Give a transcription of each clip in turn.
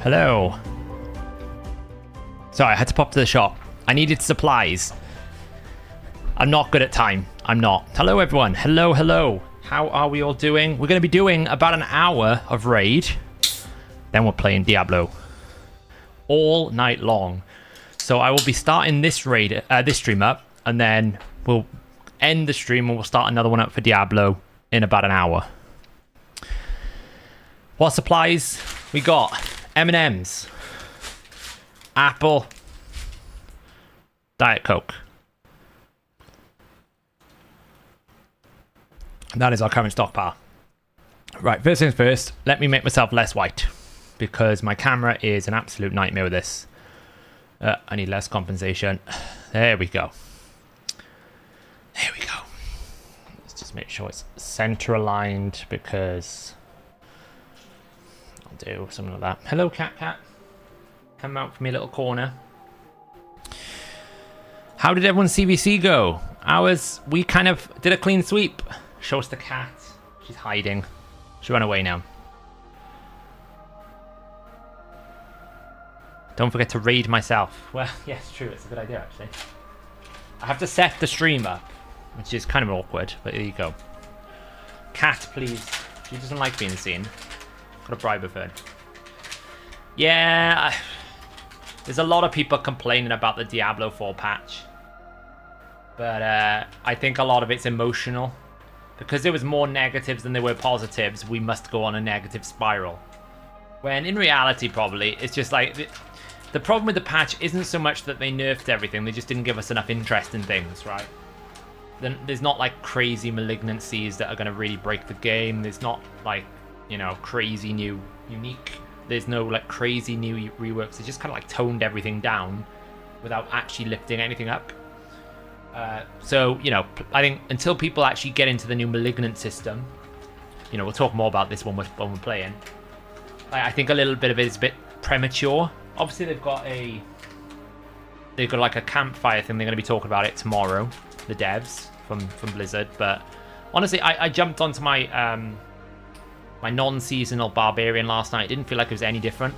Hello. Sorry, I had to pop to the shop. I needed supplies. I'm not good at time. I'm not. Hello, everyone. Hello, hello. How are we all doing? We're going to be doing about an hour of raid. Then we're playing Diablo. All night long. So I will be starting this raid, this stream up, and then we'll end the stream and we'll start another one up for Diablo in about an hour. What supplies? We got M&M's, apple, Diet Coke. That is our current stockpile. Right, first things first, let me make myself less white because my camera is an absolute nightmare with this. I need less compensation. There we go. There we go. Let's just make sure it's center aligned because I'll do something like that. Hello, cat. Come out from your little corner. How did everyone's CvC go? We kind of did a clean sweep. Show us the cat. She's hiding. She'll run away now. Don't forget to raid myself. Well, yes, true. It's a good idea, actually. I have to set the stream up, which is kind of awkward, but there you go. Cat, please. She doesn't like being seen. Got a bribe of her. Yeah, there's a lot of people complaining about the Diablo 4 patch. But I think a lot of it's emotional. Because there was more negatives than there were positives, we must go on a negative spiral. When in reality, probably, it's just like... The problem with the patch isn't so much that they nerfed everything, they just didn't give us enough interest in things, right? Then there's not like crazy malignancies that are going to really break the game. There's not like, you know, crazy new unique. There's no like crazy new reworks. They just kind of like toned everything down without actually lifting anything up. So, you know, I think until people actually get into the new malignant system, you know, we'll talk more about this when we're playing. I think a little bit of it is a bit premature. Obviously, they've got like a campfire thing. They're going to be talking about it tomorrow, the devs from Blizzard. But honestly, I jumped onto my my non-seasonal barbarian last night. It didn't feel like it was any different.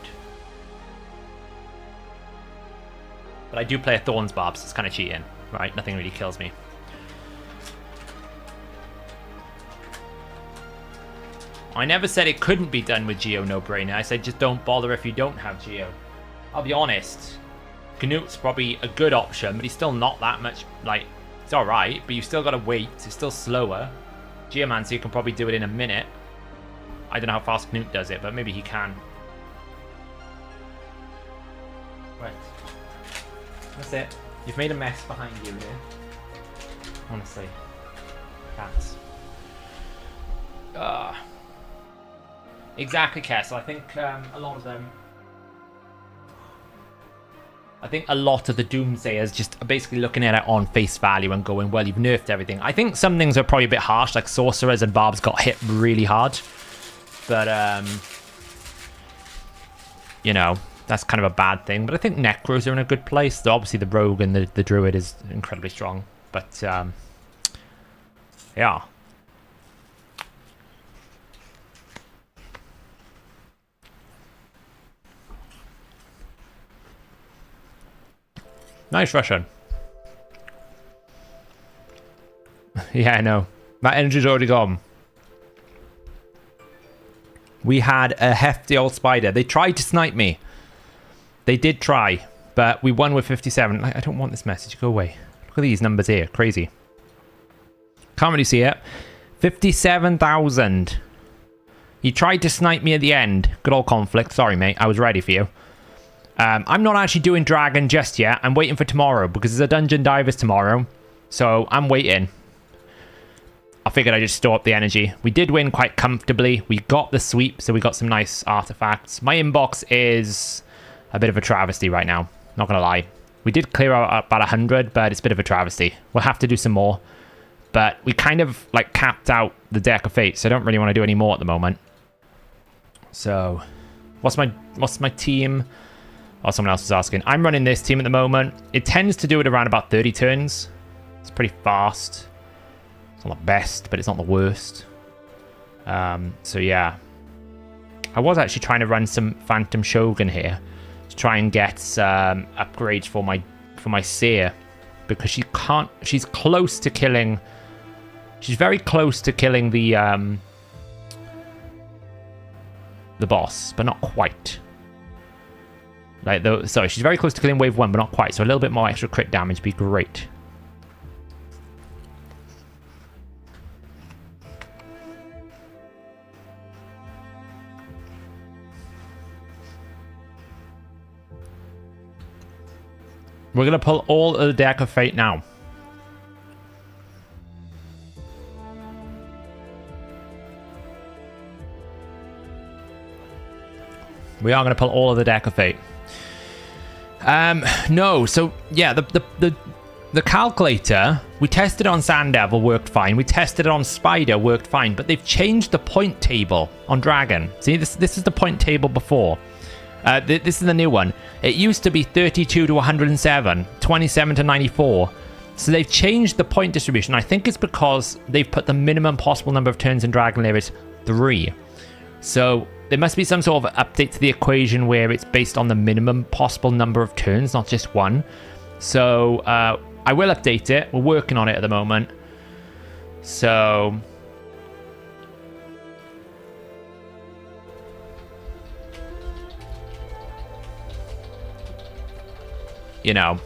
But I do play a Thorns Barb, so it's kind of cheating, right? Nothing really kills me. I never said it couldn't be done with Geo no-brainer. I said just don't bother if you don't have Geo. I'll be honest, Gnut's probably a good option, but he's still not that much, like, it's alright, but you still got to wait, it's still slower. Geomancer can probably do it in a minute. I don't know how fast Gnut does it, but maybe he can. Right. That's it. You've made a mess behind you here. Honestly. Cats. Exactly, Kessel. I think a lot of them... I think a lot of the Doomsayers just are basically looking at it on face value and going, well, you've nerfed everything. I think some things are probably a bit harsh, like Sorcerers and Barbs got hit really hard. But, you know, that's kind of a bad thing. But I think Necros are in a good place. Though obviously the Rogue and the Druid is incredibly strong. But, yeah. Nice Russian. Yeah, I know. That energy's already gone. We had a hefty old spider. They tried to snipe me. They did try, but we won with 57. I don't want this message. Go away. Look at these numbers here. Crazy. Can't really see it. 57,000. He tried to snipe me at the end. Good old conflict. Sorry, mate. I was ready for you. I'm not actually doing Dragon just yet. I'm waiting for tomorrow because there's a Dungeon Divers tomorrow. So I'm waiting. I figured I'd just store up the energy. We did win quite comfortably. We got the sweep, so we got some nice artifacts. My inbox is a bit of a travesty right now. Not going to lie. We did clear out about 100, but it's a bit of a travesty. We'll have to do some more. But we kind of like capped out the Deck of Fate, so I don't really want to do any more at the moment. So, what's my team? Oh, someone else is asking. I'm running this team at the moment. It tends to do it around about 30 turns. It's pretty fast. It's not the best, but it's not the worst. So yeah. I was actually trying to run some Phantom Shogun here to try and get upgrades for my Seer, because she's close to killing. She's very close to killing the boss, but not quite. Sorry, she's very close to killing wave 1, but not quite. So a little bit more extra crit damage would be great. We're going to pull all of the Deck of Fate now. We are going to pull all of the Deck of Fate. No, so yeah, the calculator, we tested on Sand Devil, worked fine. We tested it on Spider, worked fine. But they've changed the point table on Dragon. See, this is the point table before. This is the new one. It used to be 32 to 107, 27 to 94. So they've changed the point distribution. I think it's because they've put the minimum possible number of turns in Dragon Lair as 3. So there must be some sort of update to the equation where it's based on the minimum possible number of turns, not just 1. So I will update it. We're working on it at the moment. So you know.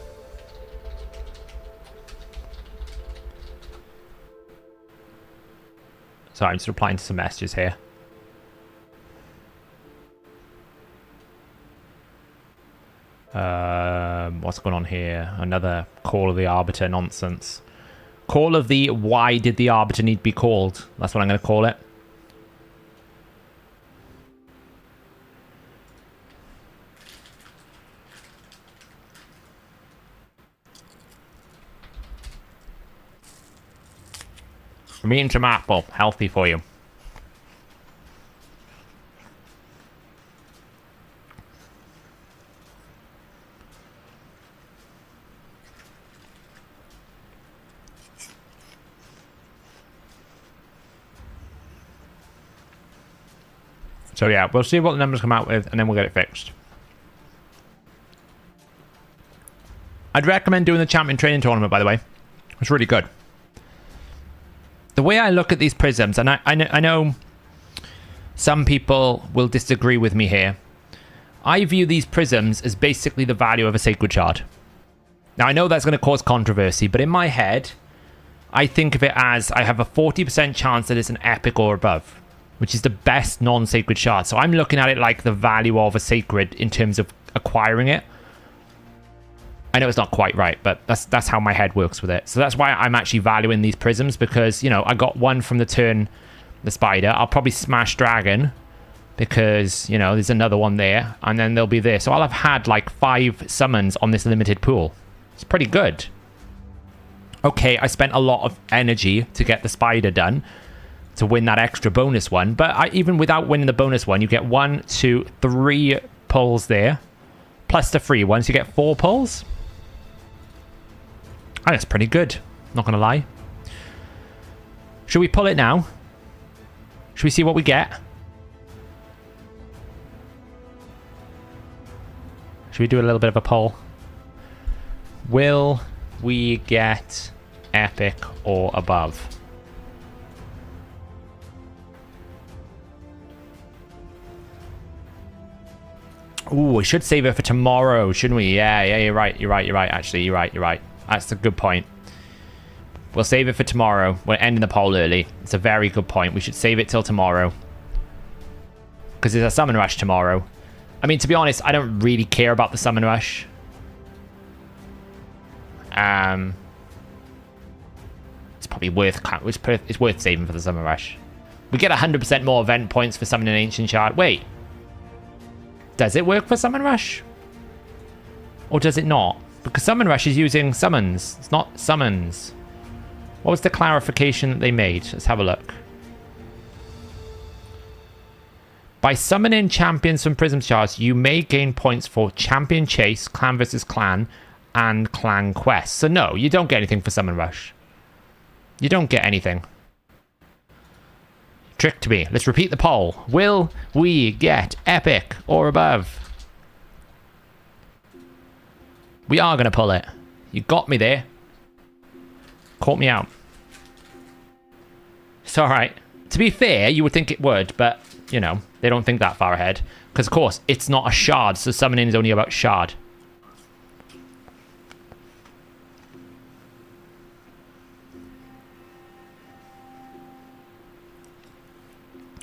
Sorry, I'm just replying to some messages here. What's going on here? Another Call of the Arbiter nonsense. Call of the why did the Arbiter need to be called? That's what I'm going to call it. I'm eating some apple. Healthy for you. So yeah, we'll see what the numbers come out with, and then we'll get it fixed. I'd recommend doing the champion training tournament, by the way. It's really good. The way I look at these prisms, and I know some people will disagree with me here. I view these prisms as basically the value of a sacred shard. Now, I know that's going to cause controversy, but in my head, I think of it as I have a 40% chance that it's an epic or above, which is the best non-sacred shard. So I'm looking at it like the value of a sacred in terms of acquiring it. I know it's not quite right, but that's how my head works with it. So that's why I'm actually valuing these prisms, because, you know, I got one from the turn, the Spider. I'll probably smash Dragon because, you know, there's another one there, and then there'll be this. So I'll have had like 5 summons on this limited pool. It's pretty good. Okay, I spent a lot of energy to get the Spider done, to win that extra bonus one, but even without winning the bonus one, you get 1, 2, 3 pulls there, plus the free one, so you get 4 pulls. Oh, that's pretty good, not gonna lie. Should we pull it now? Should we see what we get? Should we do a little bit of a poll? Will we get epic or above? Ooh, we should save it for tomorrow, shouldn't we? Yeah, you're right. Actually, you're right. That's a good point. We'll save it for tomorrow. We're ending the poll early. It's a very good point. We should save it till tomorrow, because there's a summon rush tomorrow. I mean, to be honest, I don't really care about the summon rush. It's probably worth saving for the summon rush. We get 100% more event points for summoning an ancient shard. Wait. Does it work for Summon Rush? Or does it not? Because Summon Rush is using summons. It's not summons. What was the clarification that they made? Let's have a look. By summoning champions from Prism Shards, you may gain points for Champion Chase, Clan vs. Clan, and Clan Quest. So no, you don't get anything for Summon Rush. You don't get anything. tricked me. Let's repeat the poll. Will we get epic or above? We are going to pull it. You got me there. Caught me out. It's alright. To be fair, you would think it would, but, you know, they don't think that far ahead. Because, of course, it's not a shard, so summoning is only about shard.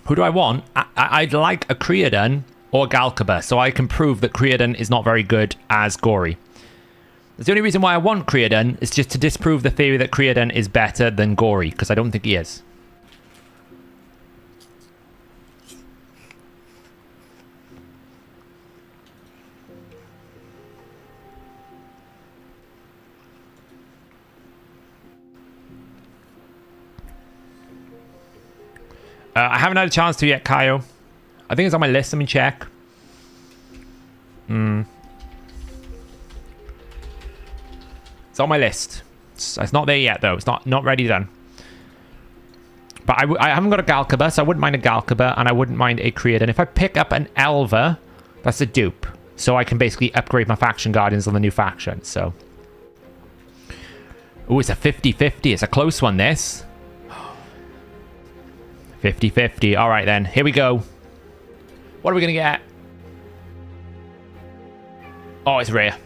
Who do I want? I'd like a Creodon or Galkaba, so I can prove that Creodon is not very good as Gory. The only reason why I want Creodon is just to disprove the theory that Creodon is better than Gory, because I don't think he is. I haven't had a chance to yet, Kaio. I think it's on my list. Let me check. It's on my list. It's not there yet, though. It's not ready done. But I haven't got a Galkaba, so I wouldn't mind a Galkaba, and I wouldn't mind a Creodon. If I pick up an Elva, that's a dupe. So I can basically upgrade my Faction Guardians on the new faction, so... Ooh, it's a 50-50. It's a close one, this. 50-50. All right, then. Here we go. What are we going to get? Oh, it's rare.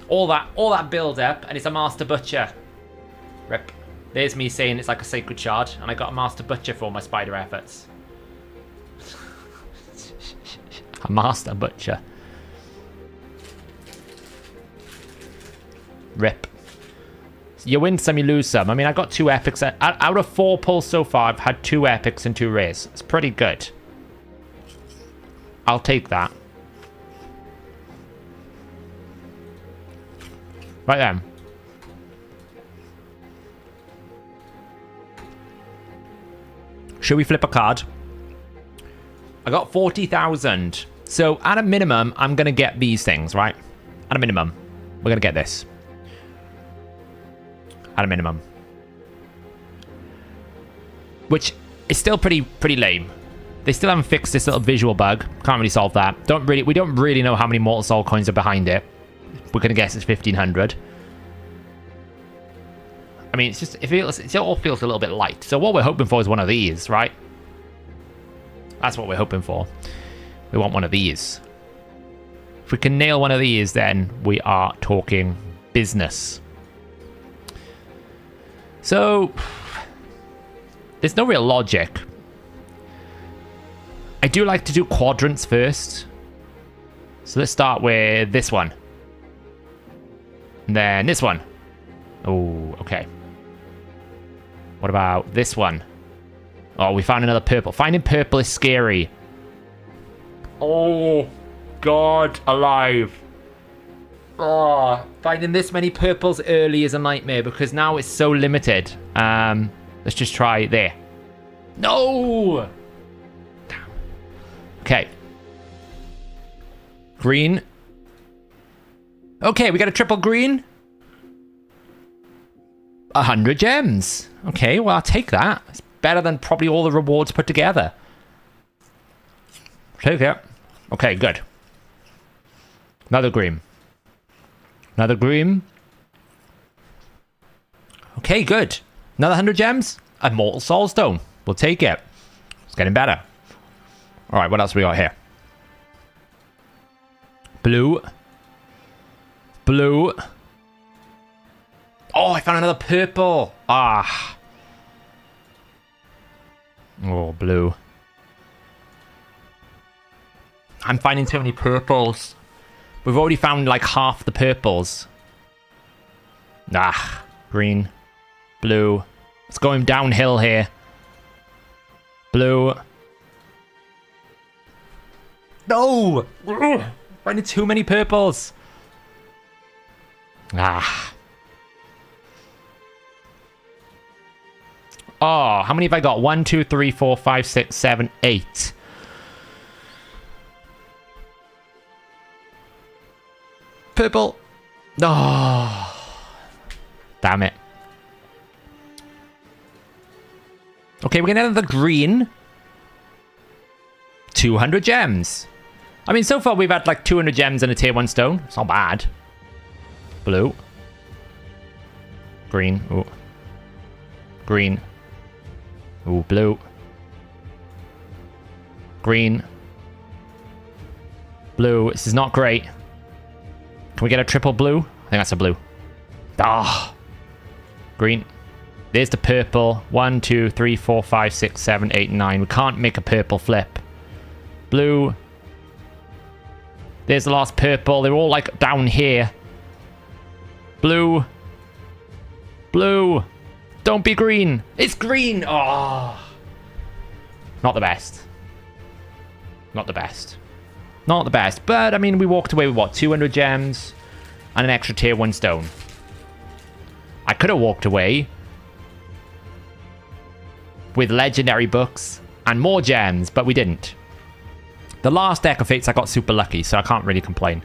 All that build-up, and it's a Master Butcher. Rip. There's me saying it's like a Sacred Shard, and I got a Master Butcher for all my spider efforts. A Master Butcher. Rip. You win some, you lose some. I mean, I got 2 epics. Out of 4 pulls so far, I've had 2 epics and 2 rares. It's pretty good. I'll take that. Right then. Should we flip a card? I got 40,000. So at a minimum, I'm going to get these things, right? At a minimum, we're going to get this. At a minimum. Which is still pretty lame. They still haven't fixed this little visual bug. Can't really solve that. We don't really know how many Mortal Soul coins are behind it. We're gonna guess it's 1,500. I mean, it's just it all feels a little bit light. So what we're hoping for is one of these, right? That's what we're hoping for. We want one of these. If we can nail one of these, then we are talking business. So, there's no real logic. I do like to do quadrants first. So let's start with this one. And then this one. Oh, okay. What about this one? Oh, we found another purple. Finding purple is scary. Oh, God alive. Oh, finding this many purples early is a nightmare because now it's so limited. Let's just try there. No! Damn. Okay. Green. Okay, we got a triple green. 100 gems. Okay, well, I'll take that. It's better than probably all the rewards put together. Take it. Okay, good. Another green. Another green. Okay, good. Another 100 gems. A Mortal Soul Stone. We'll take it. It's getting better. All right, what else we got here? Blue. Blue. Oh, I found another purple. Ah. Oh, blue. I'm finding too many purples. We've already found like half the purples. Ah, green, blue. It's going downhill here. Blue. No! Ugh, finding too many purples. Ah. Oh, how many have I got? 1, 2, 3, 4, 5, 6, 7, 8. Purple. Oh. Damn it. Okay, we're going to have the green. 200 gems. I mean, so far we've had like 200 gems and a tier 1 stone. It's not bad. Blue. Green. Ooh. Green. Ooh, blue. Green. Blue. This is not great. Can we get a triple blue? I think that's a blue. Ah. Green. There's the purple. 1, 2, 3, 4, 5, 6, 7, 8, 9. We can't make a purple flip. Blue. There's the last purple. They're all like down here. Blue. Blue. Don't be green. It's green. Oh. Not the best. Not the best. Not the best. But, I mean, we walked away with, what, 200 gems and an extra tier 1 stone. I could have walked away with legendary books and more gems, but we didn't. The last deck of fates, I got super lucky, so I can't really complain.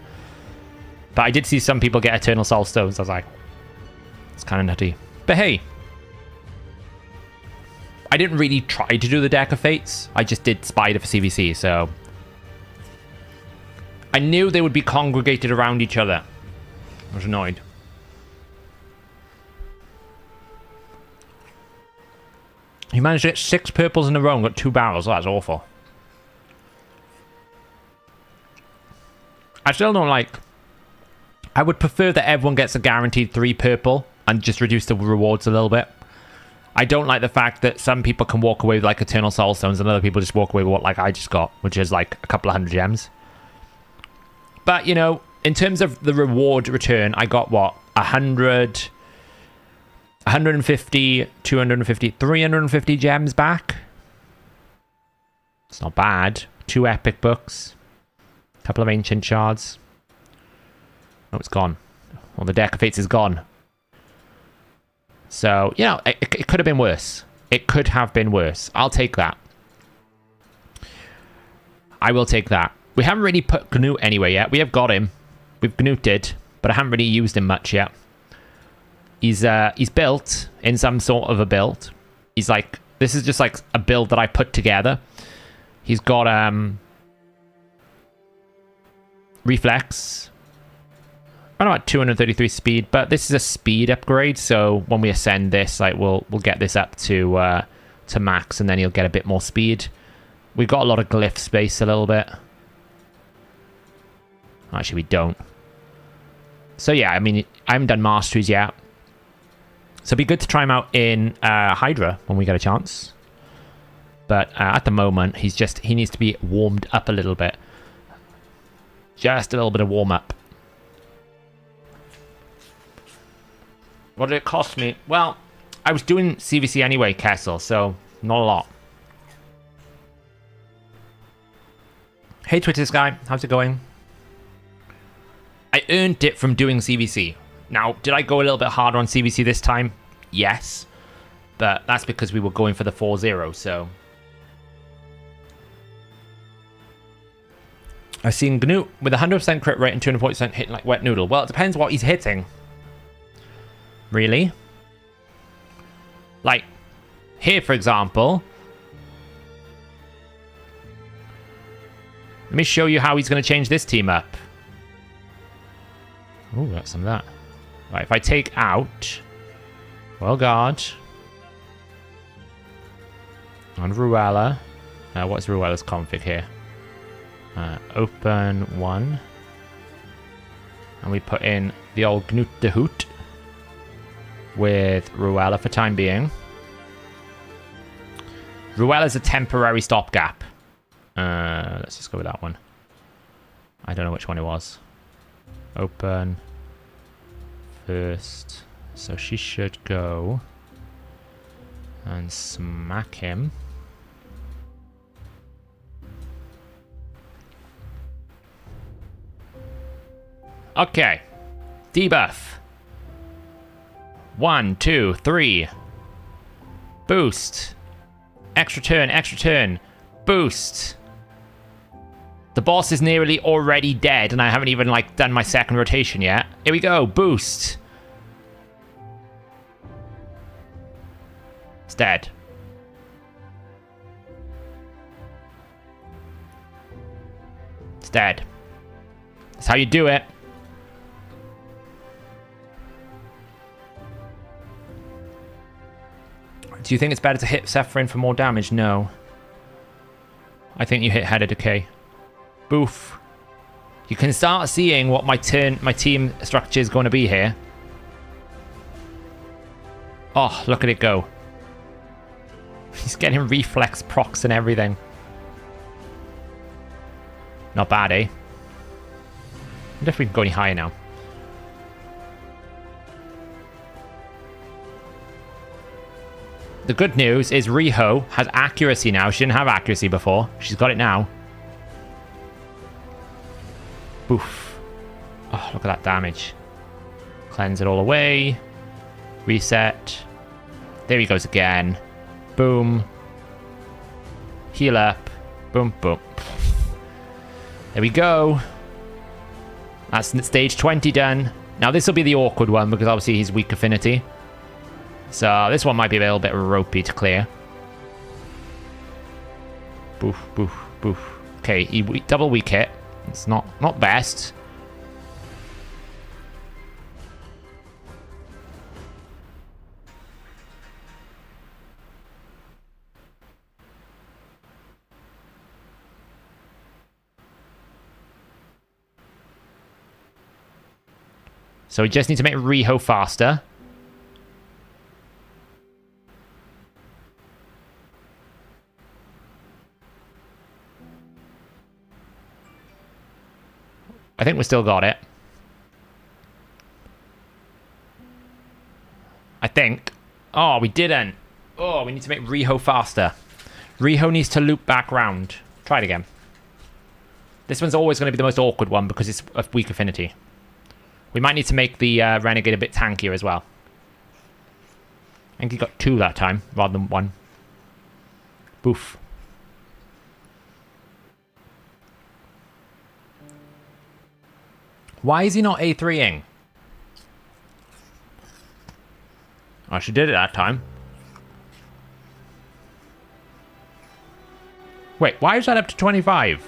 But I did see some people get Eternal Soul Stones. I was like, it's kind of nutty. But hey, I didn't really try to do the deck of fates. I just did Spider for CvC, so I knew they would be congregated around each other. I was annoyed. He managed to get 6 purples in a row and got 2 barrels. Oh, that's awful. I still don't like... I would prefer that everyone gets a guaranteed 3 purple and just reduce the rewards a little bit. I don't like the fact that some people can walk away with like Eternal Soul Stones and other people just walk away with what like I just got, which is like a couple of 100 gems. But, you know, in terms of the reward return, I got what? 100... 150, 250, 350 gems back. It's not bad. 2 epic books. A couple of ancient shards. Oh, it's gone. Well, the deck of fates is gone. So, you know, it could have been worse. It could have been worse. I'll take that. I will take that. We haven't really put Gnut anywhere yet. We have got him. We've Gnuted, but I haven't really used him much yet. He's built in some sort of a build. He's like, this is just like a build that I put together. He's got reflex. I don't know about 233 speed, but this is a speed upgrade. So when we ascend this, like we'll get this up to max, and then he'll get a bit more speed. We've got a lot of glyph space, a little bit. Actually, we don't. So yeah, I mean, I haven't done masteries yet. So it'd be good to try him out in Hydra when we get a chance. But at the moment, he needs to be warmed up a little bit. Just a little bit of warm up. What did it cost me? Well, I was doing CvC anyway, Kessel, so not a lot. Hey, Twitter guy, how's it going? I earned it from doing CvC. Now, did I go a little bit harder on CvC this time? Yes. But that's because we were going for the 4-0, so... I've seen Gnut with 100% crit rate and 240% hitting like wet noodle. Well, it depends what he's hitting. Really? Like, here, for example... Let me show you how he's going to change this team up. Ooh, got some of that. Right, if I take out... Well, God. On Ruella. What's Ruella's config here? Open 1. And we put in the old Gnut de Hoot. With Ruella for time being. Ruella's a temporary stopgap. Let's just go with that one. I don't know which one it was. Open... First, so she should go and smack him. Okay, debuff. 1, 2, 3. Boost. Extra turn, boost. The boss is nearly already dead, and I haven't even, like, done my second rotation yet. Here we go. Boost. It's dead. dead. That's how you do it. Do you think it's better to hit Sephirin for more damage? No. I think you hit Head of Decay. Boof. You can start seeing what my team structure is going to be here. Oh, look at it go. He's getting reflex procs and everything. Not bad, eh? I wonder if we can go any higher now. The good news is Riho has accuracy now. She didn't have accuracy before. She's got it now. Boof. Oh, look at that damage. Cleanse it all away. Reset. There he goes again. Boom. Heal up. Boom, boom. There we go. That's stage 20 done. Now this will be the awkward one because obviously he's weak affinity. So this one might be a little bit ropey to clear. Boof, boof, boof. Okay, he double weak hit. It's not best. So we just need to make Riho faster. I think we still got it. I think. Oh, we didn't. Oh, we need to make Riho faster. Riho needs to loop back round. Try it again. This one's always going to be the most awkward one because it's a weak affinity. We might need to make the Renegade a bit tankier as well. I think he got 2 that time rather than 1. Boof. Why is he not A3ing? Oh, she did it that time. Wait, why is that up to 25?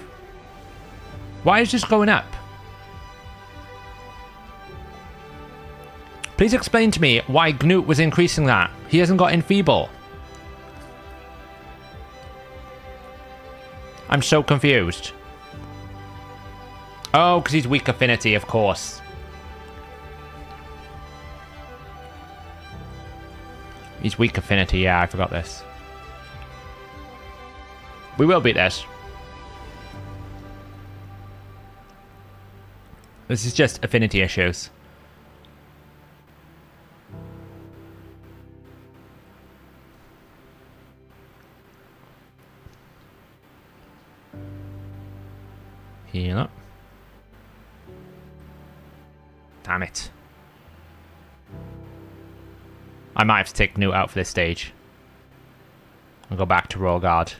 Why is this going up? Please explain to me why Gnut was increasing that. He hasn't got Enfeeble. I'm so confused. Oh, because he's weak affinity, of course. He's weak affinity, yeah, I forgot this. We will beat this. This is just affinity issues. Heal up. Damn it. I might have to take Gnut out for this stage. I'll go back to Royal Guard.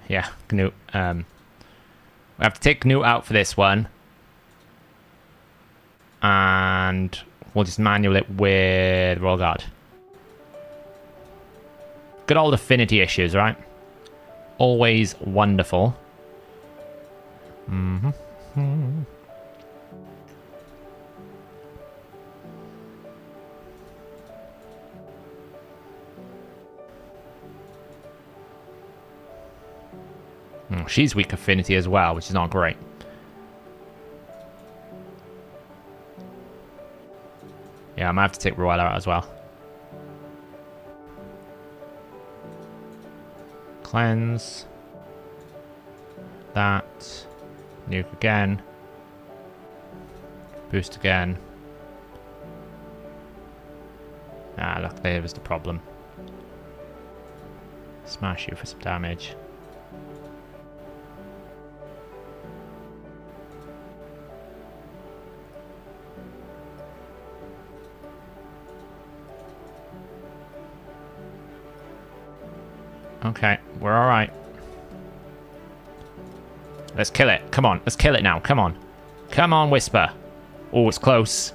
Yeah, Gnut. We have to take Gnut out for this one. And we'll just manual it with Royal Guard. Good old affinity issues, right? Always wonderful. She's weak affinity as well, which is not great. Yeah, I might have to take Royal out as well. Cleanse. That. Nuke again. Boost again. Ah, look, there was the problem. Smash you for some damage. Okay, we're alright. Let's kill it. Come on, let's kill it now. Come on. Come on, Whisper. Oh, it's close.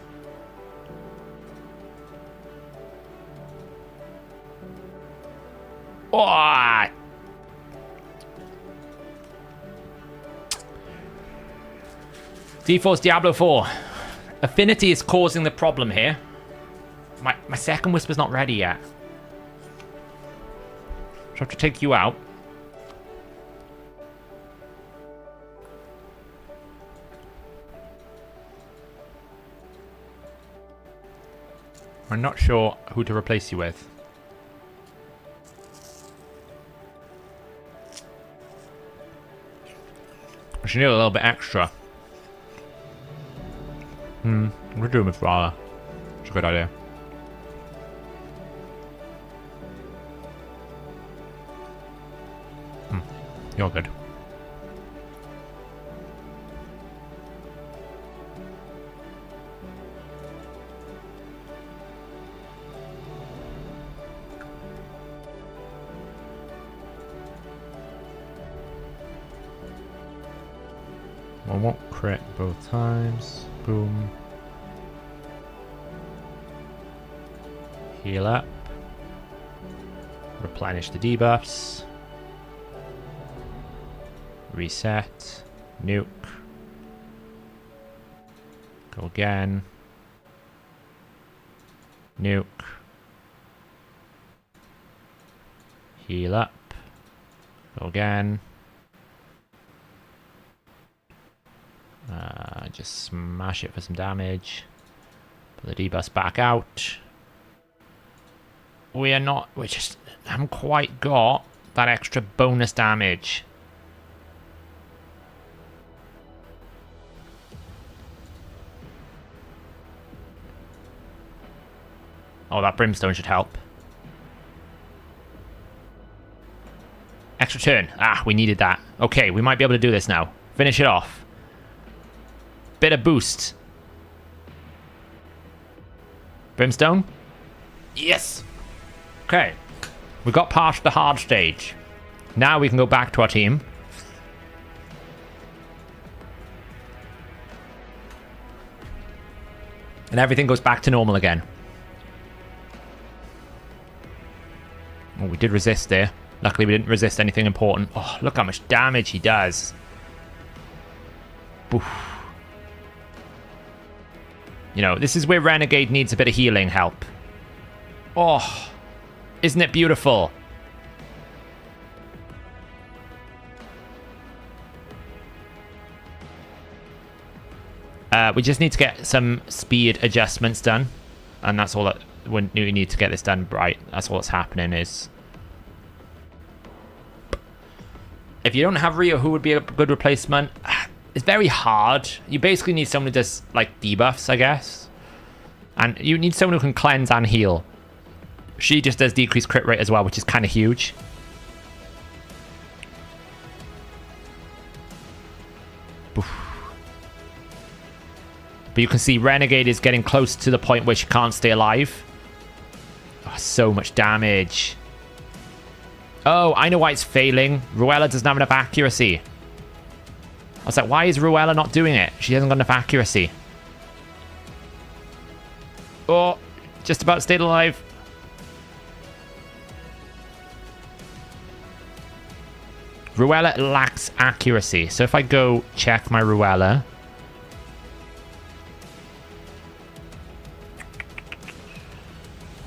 Oh! D4's Diablo 4. Affinity is causing the problem here. My second Whisper's not ready yet. So I have to take you out. I'm not sure who to replace you with. I should need a little bit extra. I'm gonna do him with Rara. It's a good idea. You're good. I won't crit both times. Boom. Heal up. Replenish the debuffs. Reset. Nuke. Go again. Nuke. Heal up. Go again. Just smash it for some damage. Put the debuffs back out. We just haven't quite got that extra bonus damage. Oh, that brimstone should help. Extra turn. Ah, we needed that. Okay, we might be able to do this now. Finish it off. Bit of boost. Brimstone? Yes! Okay. We got past the hard stage. Now we can go back to our team. And everything goes back to normal again. Oh, we did resist there. Luckily we didn't resist anything important. Oh, look how much damage he does. Oof. You know, this is where Renegade needs a bit of healing help. Oh, isn't it beautiful? We just need to get some speed adjustments done. And that's all that we need to get this done right. That's all that's happening is... If you don't have Rio, who would be a good replacement? It's very hard. You basically need someone who does, like, debuffs, I guess. And you need someone who can cleanse and heal. She just does decreased crit rate as well, which is kind of huge. Oof. But you can see Renegade is getting close to the point where she can't stay alive. Oh, so much damage. Oh, I know why it's failing. Ruella doesn't have enough accuracy. I was like, why is Ruella not doing it? She hasn't got enough accuracy. Oh, just about stayed alive. Ruella lacks accuracy. So if I go check my Ruella.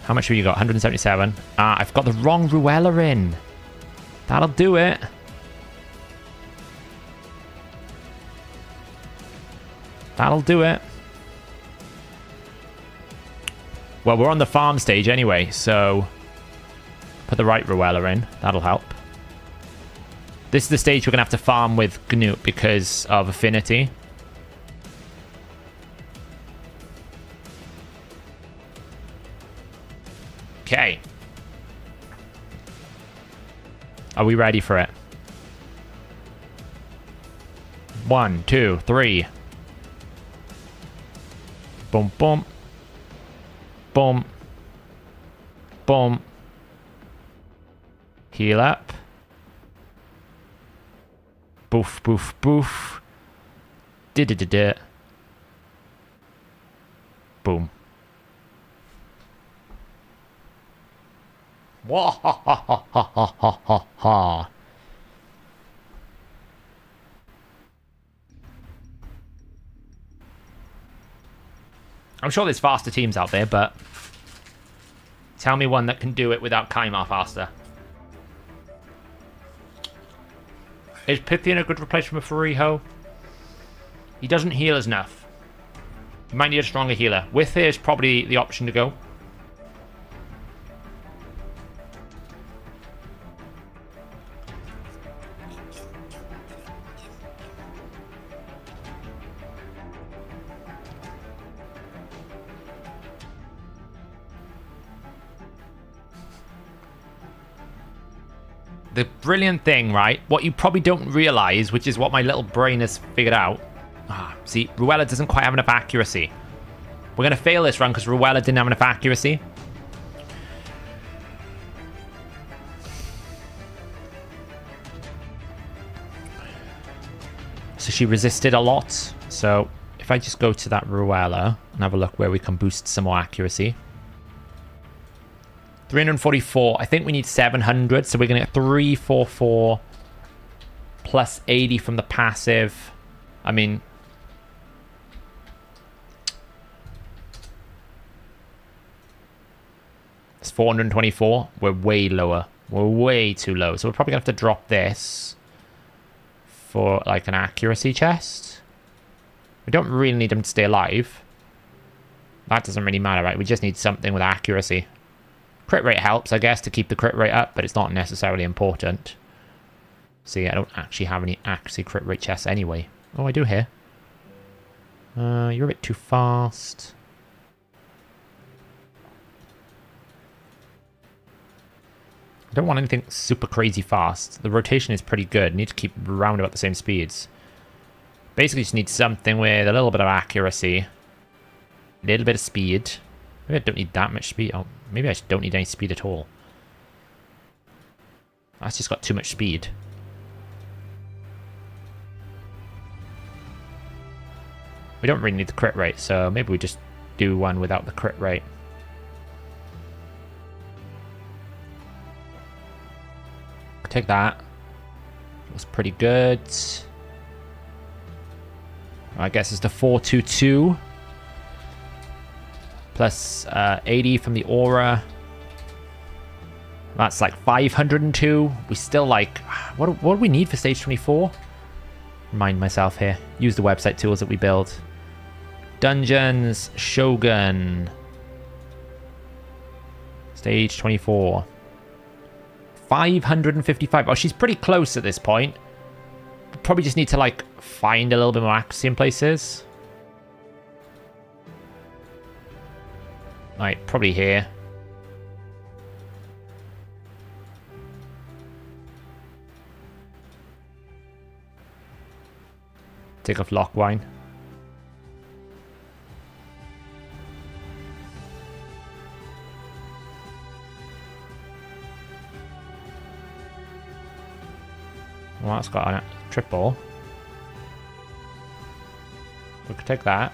How much have you got? 177. Ah, I've got the wrong Ruella in. That'll do it. That'll do it. Well, we're on the farm stage anyway, so put the right Ruella in. That'll help. This is the stage we're going to have to farm with Gnut because of affinity. Okay. Are we ready for it? 1, 2, 3. Boom, boom. Boom. Boom. Heal up. Boof, boof, boof. Da-da-da-da. Boom. Wah ha ha ha ha ha ha ha ha. I'm sure there's faster teams out there, but tell me one that can do it without Kaimar faster. Is Pythian a good replacement for Riho? He doesn't heal as enough. You might need a stronger healer. With it is probably the option to go. The brilliant thing, right? What you probably don't realize, which is what my little brain has figured out. See, Ruella doesn't quite have enough accuracy. We're going to fail this run because Ruella didn't have enough accuracy. So she resisted a lot. So if I just go to that Ruella and have a look where we can boost some more accuracy. 344. I think we need 700. So we're going to get 344 plus 80 from the passive. I mean, it's 424. We're way lower. We're way too low. So we're probably going to have to drop this for like an accuracy chest. We don't really need them to stay alive. That doesn't really matter, right? We just need something with accuracy. Crit rate helps, I guess, to keep the crit rate up, but it's not necessarily important. See, I don't actually have any accuracy crit rate chests anyway. Oh, I do here. You're a bit too fast. I don't want anything super crazy fast. The rotation is pretty good. Need to keep around about the same speeds. Basically just need something with a little bit of accuracy. A little bit of speed. Maybe I don't need that much speed. Oh, maybe I just don't need any speed at all. That's just got too much speed. We don't really need the crit rate, so maybe we just do one without the crit rate. Take that. Looks pretty good. I guess it's the 422. Plus 80 from the aura. That's like 502. We still like... What do we need for stage 24? Remind myself here. Use the website tools that we build. Dungeons, Shogun. Stage 24. 555. Oh, she's pretty close at this point. Probably just need to like find a little bit more accuracy in places. Right, probably here. Take off Lockwine. Well, that's got a triple. We could take that.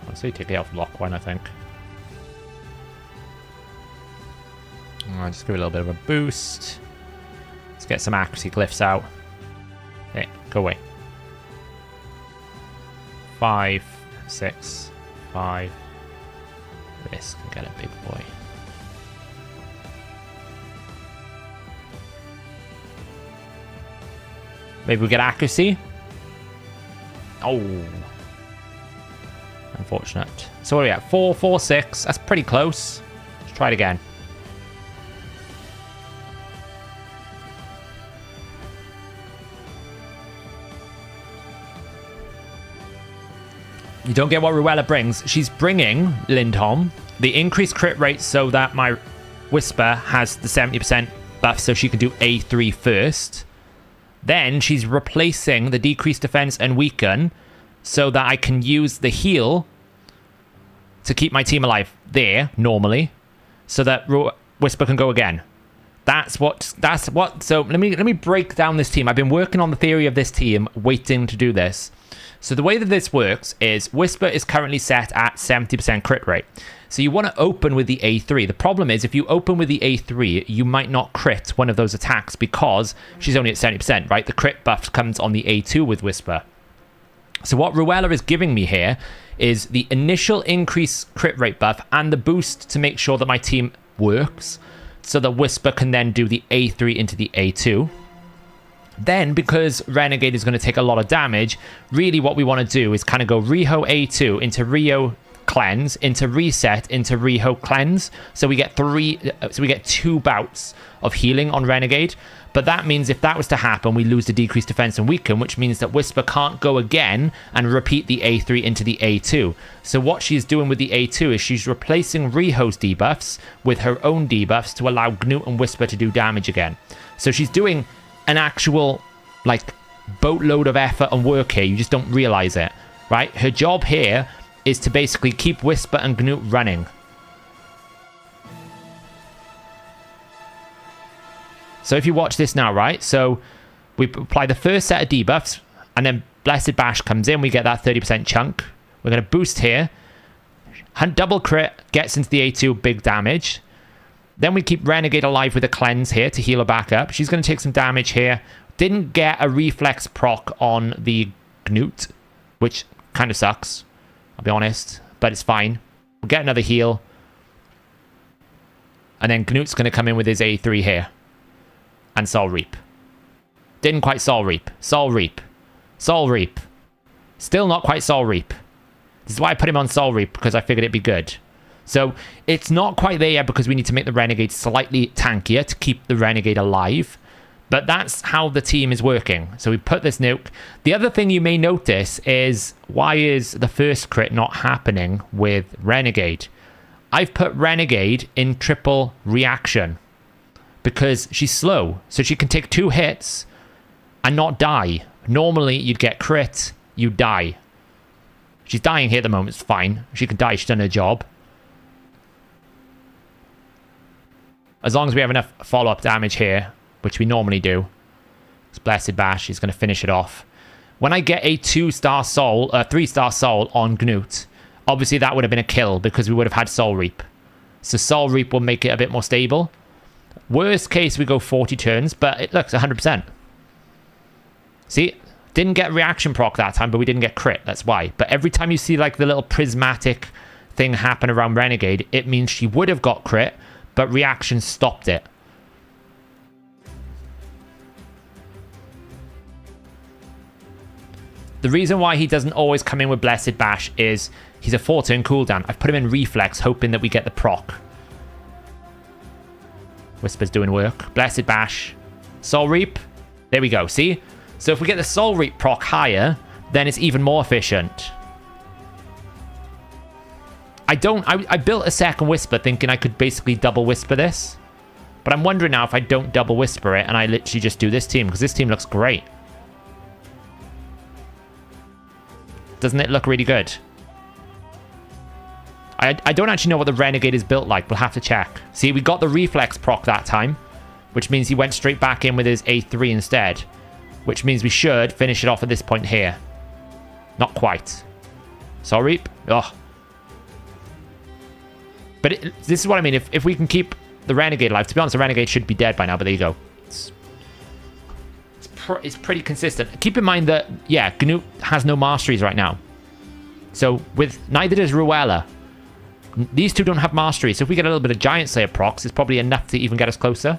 I'll say take it off Lockwine, I think. I'll just give it a little bit of a boost. Let's get some accuracy glyphs out. Hey, go away. 5, 6, 5. This can get a big boy. Maybe we get accuracy. Oh. Unfortunate. So what are we at? 4, 4, 6. That's pretty close. Let's try it again. You don't get what Ruella brings. She's bringing, Lindholm, the increased crit rate so that my Whisper has the 70% buff so she can do A3 first. Then she's replacing the decreased defense and weaken so that I can use the heal to keep my team alive there, normally, so that Whisper can go again. That's what, so let me break down this team. I've been working on the theory of this team, waiting to do this. So the way that this works is Whisper is currently set at 70% crit rate. So you want to open with the A3. The problem is if you open with the A3, you might not crit one of those attacks because she's only at 70%, right? The crit buff comes on the A2 with Whisper. So what Ruella is giving me here is the initial increase crit rate buff and the boost to make sure that my team works, so that Whisper can then do the A3 into the A2. Then, because Renegade is going to take a lot of damage, really what we want to do is kind of go Riho A2 into Rio Cleanse, into Reset, into Riho Cleanse. So we get 2 bouts of healing on Renegade. But that means if that was to happen, we lose the decreased defense and weaken, which means that Whisper can't go again and repeat the A3 into the A2. So what she's doing with the A2 is she's replacing Riho's debuffs with her own debuffs to allow Gnut and Whisper to do damage again. So she's doing an actual, like, boatload of effort and work here. You just don't realize it, right? Her job here is to basically keep Whisper and Gnut running. So if you watch this now, right? So we apply the first set of debuffs, and then Blessed Bash comes in. We get that 30% chunk. We're going to boost here. Double crit, gets into the A2, big damage. Then we keep Renegade alive with a cleanse here to heal her back up. She's going to take some damage here. Didn't get a reflex proc on the Gnut, which kind of sucks, I'll be honest, but it's fine. We'll get another heal. And then Gnut's going to come in with his A3 here. And Soul Reap. Didn't quite Soul Reap. Soul Reap. Soul Reap. Still not quite Soul Reap. This is why I put him on Soul Reap, because I figured it'd be good. So it's not quite there yet because we need to make the Renegade slightly tankier to keep the Renegade alive. But that's how the team is working. So we put this nuke. The other thing you may notice is, why is the first crit not happening with Renegade? I've put Renegade in triple reaction because she's slow. So she can take 2 hits and not die. Normally you'd get crit, you die. She's dying here at the moment, it's fine. She can die, she's done her job. As long as we have enough follow-up damage here, which we normally do. It's Blessed Bash, he's going to finish it off. When I get a 2-star soul, 3-star soul on Gnut, obviously that would have been a kill because we would have had Soul Reap. So Soul Reap will make it a bit more stable. Worst case, we go 40 turns, but it looks 100%. See? Didn't get reaction proc that time, but we didn't get crit. That's why. But every time you see like the little prismatic thing happen around Renegade, it means she would have got crit, but reaction stopped it. The reason why he doesn't always come in with Blessed Bash is he's a 4-turn cooldown. I've put him in Reflex, hoping that we get the proc. Whisper's doing work. Blessed Bash. Soul Reap. There we go. See? So if we get the Soul Reap proc higher, then it's even more efficient. I built a second Whisper thinking I could basically double Whisper this. But I'm wondering now if I don't double Whisper it and I literally just do this team, because this team looks great. Doesn't it look really good? I don't actually know what the Renegade is built like. We'll have to check. See, we got the Reflex proc that time, which means he went straight back in with his A3 instead, which means we should finish it off at this point here. Not quite. Soul Reap. Ugh. But this is what I mean. If we can keep the Renegade alive, to be honest, the Renegade should be dead by now, but there you go. It's pretty consistent. Keep in mind that, yeah, Gnut has no masteries right now. So neither does Ruella. These two don't have masteries. So if we get a little bit of Giant Slayer procs, it's probably enough to even get us closer.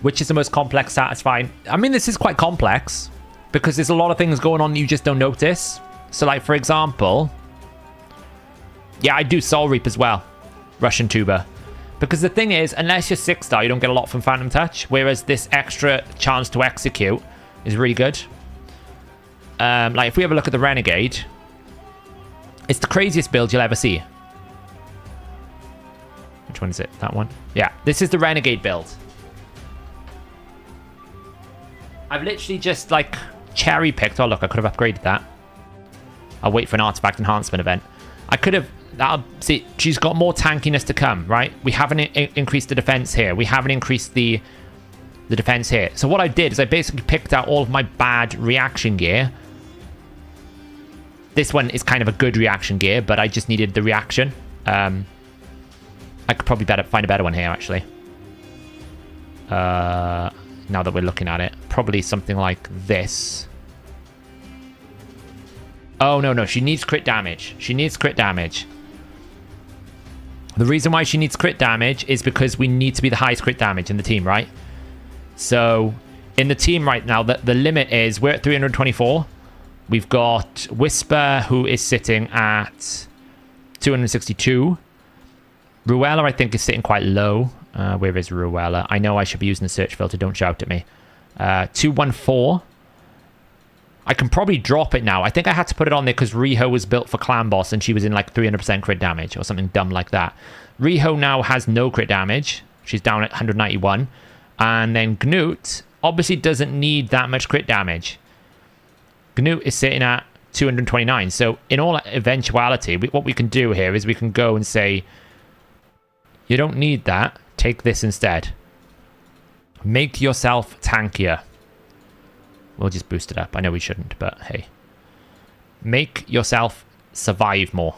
Which is the most complex, satisfying? I mean, this is quite complex because there's a lot of things going on that you just don't notice. So, like, for example, yeah, I do Soul Reap as well. Russian Tuber. Because the thing is, unless you're 6-star, you don't get a lot from Phantom Touch. Whereas this extra chance to execute is really good. Like, if we have a look at the Renegade, it's the craziest build you'll ever see. Which one is it? That one? Yeah, this is the Renegade build. I've literally just, like, cherry-picked. Oh, look, I could have upgraded that. I'll wait for an artifact enhancement event. I could have... see, she's got more tankiness to come, right? We haven't increased the defense here. We haven't increased the defense here. So what I did is I basically picked out all of my bad reaction gear. This one is kind of a good reaction gear, but I just needed the reaction. I could probably find a better one here, actually. Now that we're looking at it. Probably something like this. Oh, no. She needs crit damage. She needs crit damage. The reason why she needs crit damage is because we need to be the highest crit damage in the team, right? So, in the team right now, the limit is we're at 324. We've got Whisper, who is sitting at 262. Ruella, I think, is sitting quite low. Where is Ruella? I know I should be using the search filter. Don't shout at me. 214. I can probably drop it now. I think I had to put it on there because Riho was built for Clan Boss and she was in like 300% crit damage or something dumb like that. Riho now has no crit damage. She's down at 191. And then Gnut obviously doesn't need that much crit damage. Gnut is sitting at 229. So in all eventuality, what we can do here is we can go and say, you don't need that. Take this instead. Make yourself tankier. We'll just boost it up. I know we shouldn't, but hey. Make yourself survive more.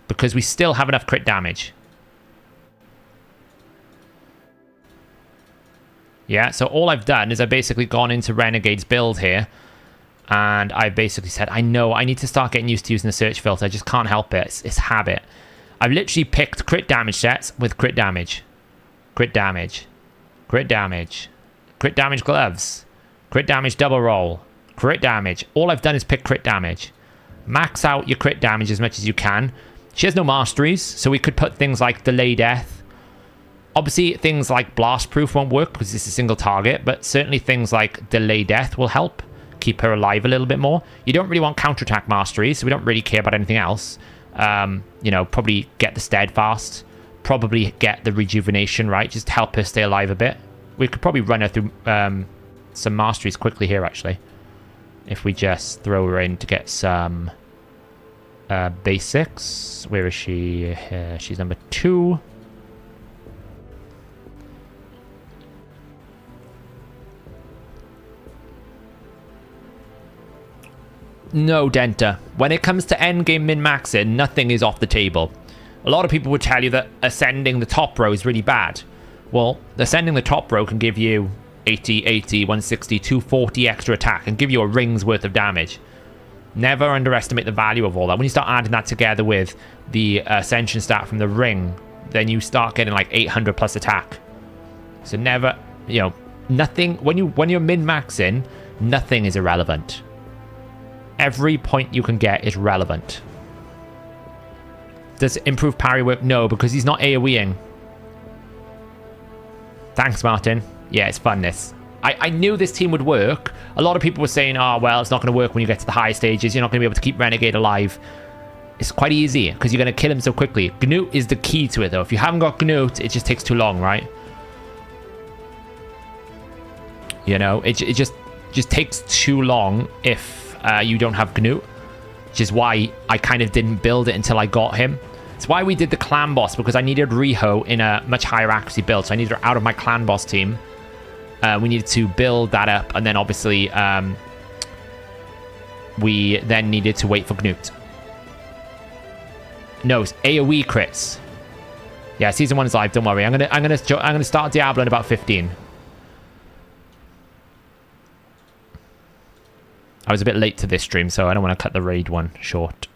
Because we still have enough crit damage. Yeah, so all I've done is I've basically gone into Renegade's build here. And I basically said, I know I need to start getting used to using the search filter. I just can't help it. It's habit. I've literally picked crit damage sets with crit damage. Crit damage. Crit damage. Crit damage gloves. Crit damage double roll. Crit damage. All I've done is pick crit damage. Max out your crit damage as much as you can. She has no masteries, so we could put things like delay death. Obviously, things like blast proof won't work because it's a single target, but certainly things like delay death will help keep her alive a little bit more. You don't really want counterattack masteries, so we don't really care about anything else. You know, probably get the steadfast. Probably get the rejuvenation, right? Just help her stay alive a bit. We could probably run her through some masteries quickly here, actually. If we just throw her in to get some basics. Where is she? She's number 2. No, Denta. When it comes to endgame min-maxing, nothing is off the table. A lot of people would tell you that ascending the top row is really bad. Well, ascending the top row can give you 80, 80, 160, 240 extra attack and give you a ring's worth of damage. Never underestimate the value of all that. When you start adding that together with the ascension stat from the ring, then you start getting like 800 plus attack. So never, you know, nothing, when you're min-maxing, nothing is irrelevant. Every point you can get is relevant. Does it improve parry work? No, because he's not AoEing. Thanks, Martin. Yeah, it's fun, this. I knew this team would work. A lot of people were saying, oh, well, it's not going to work when you get to the high stages. You're not going to be able to keep Renegade alive. It's quite easy, because you're going to kill him so quickly. Gnut is the key to it, though. If you haven't got Gnut, it just takes too long, right? You know, it just takes too long if you don't have Gnut. Which is why I kind of didn't build it until I got him. It's why we did the clan boss, because I needed Riho in a much higher accuracy build. So I needed her out of my clan boss team. We needed to build that up, and then obviously we then needed to wait for Gnut. No, it's AoE crits. Yeah, season 1 is live. Don't worry. I'm gonna start Diablo in about 15. I was a bit late to this stream, so I don't want to cut the raid one short.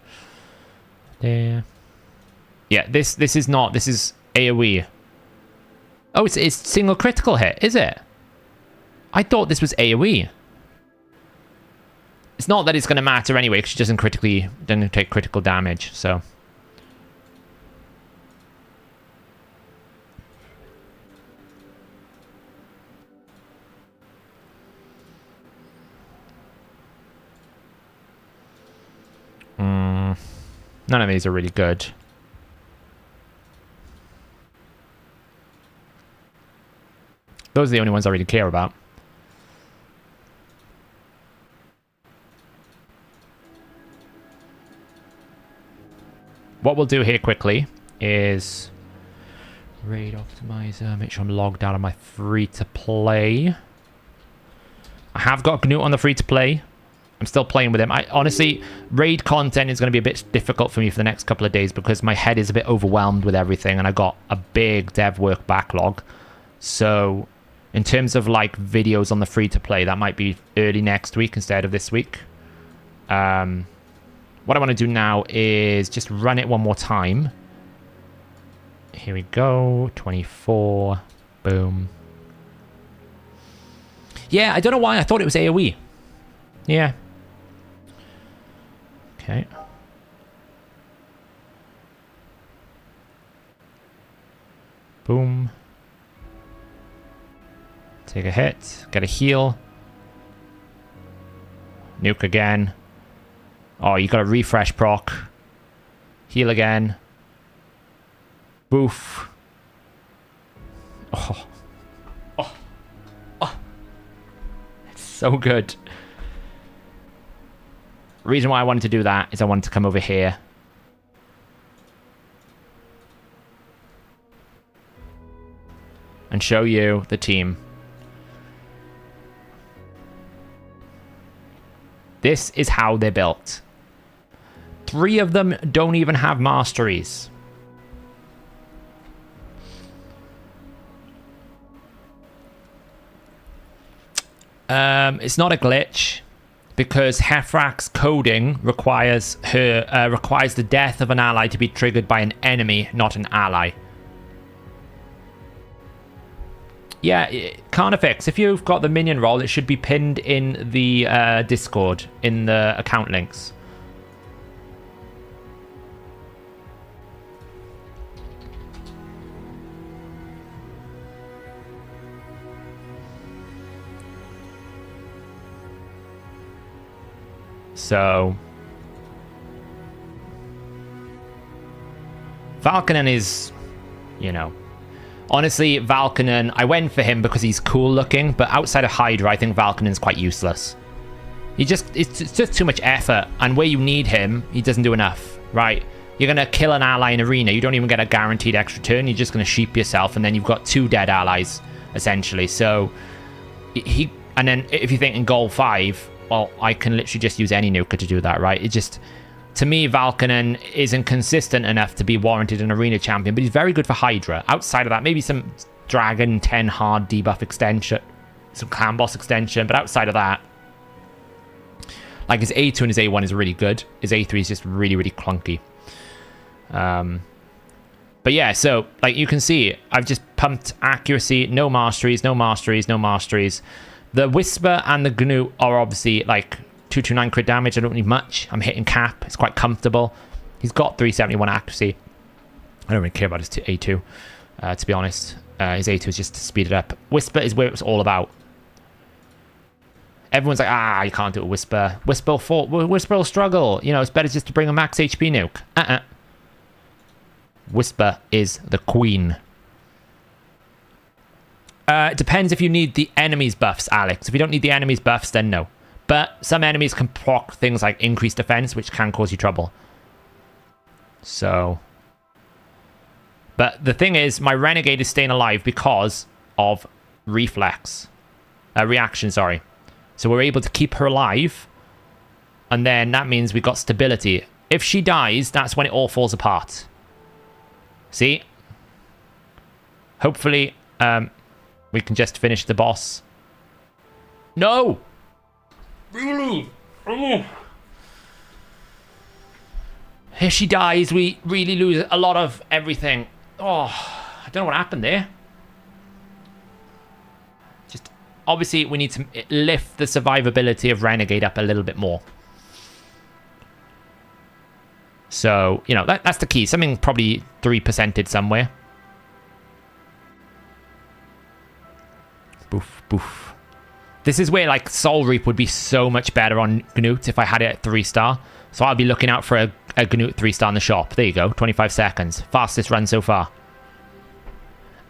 There. Yeah, this is not. This is AoE. Oh, it's single critical hit, is it? I thought this was AoE. It's not that it's going to matter anyway, because she doesn't take critical damage, so. None of these are really good. Those are the only ones I really care about. What we'll do here quickly is raid optimizer, make sure I'm logged out of my free-to-play. I have got Gnut on the free-to-play. I'm still playing with him. Honestly, raid content is going to be a bit difficult for me for the next couple of days because my head is a bit overwhelmed with everything and I got a big dev work backlog. So in terms of like videos on the free-to-play, that might be early next week instead of this week. What I want to do now is just run it one more time. Here we go. 24. Boom. Yeah, I don't know why I thought it was AoE. Yeah. Okay. Boom. Take a hit. Get a heal. Nuke again. Oh, you got a refresh proc. Heal again. Boof. Oh. Oh. Oh. It's so good. The reason why I wanted to do that is I wanted to come over here. And show you the team. This is how they're built. 3 of them don't even have masteries. It's not a glitch because Hefrak's coding requires the death of an ally to be triggered by an enemy, not an ally. Yeah, Carnifex, if you've got the minion roll, it should be pinned in the Discord, in the account links. So Valkonen is, you know, honestly, Valkonen, I went for him because he's cool looking, but outside of Hydra, I think Valkonen's quite useless. It's just too much effort, and where you need him, he doesn't do enough, right? You're going to kill an ally in arena, you don't even get a guaranteed extra turn, you're just going to sheep yourself, and then you've got 2 dead allies, essentially. So, and then if you think in goal 5, well, I can literally just use any nuker to do that, right? It just, to me, Valkonen isn't consistent enough to be warranted an arena champion, but he's very good for Hydra. Outside of that, maybe some Dragon 10 hard debuff extension, some clan boss extension, but outside of that, like his A2 and his A1 is really good. His A3 is just really, really clunky. But yeah, so like you can see, I've just pumped accuracy, no masteries, no masteries, no masteries. The Whisper and the Gnut are obviously like 229 crit damage. I don't need much. I'm hitting cap. It's quite comfortable. He's got 371 accuracy. I don't really care about his A2, to be honest. His A2 is just to speed it up. Whisper is where it's all about. Everyone's like, you can't do a Whisper. Whisper will struggle. You know, it's better just to bring a max HP nuke. Whisper is the queen. It depends if you need the enemy's buffs, Alex. If you don't need the enemy's buffs, then no. But some enemies can proc things like increased defense, which can cause you trouble. So. But the thing is, my Renegade is staying alive because of reaction, sorry. So we're able to keep her alive. And then that means we got stability. If she dies, that's when it all falls apart. See? Hopefully, we can just finish the boss. No! Really? Oh. If she dies, we really lose a lot of everything. Oh, I don't know what happened there. Just, obviously, we need to lift the survivability of Renegade up a little bit more. So, you know, that's the key. Something probably 3%ed somewhere. Boof, boof. This is where, like, Soul Reap would be so much better on Gnut if I had it at 3-star. So I'll be looking out for a Gnut 3-star in the shop. There you go, 25 seconds. Fastest run so far.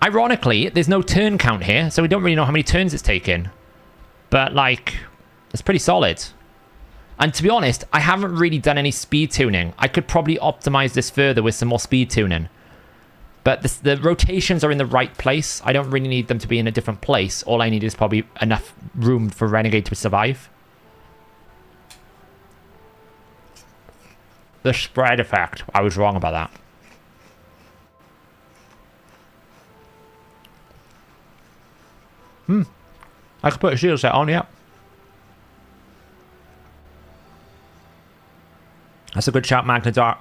Ironically, there's no turn count here, so we don't really know how many turns it's taken. But, like, it's pretty solid. And to be honest, I haven't really done any speed tuning. I could probably optimize this further with some more speed tuning. But the rotations are in the right place. I don't really need them to be in a different place. All I need is probably enough room for Renegade to survive. The spread effect. I was wrong about that. I could put a shield set on, yeah. That's a good shout, Magnadra.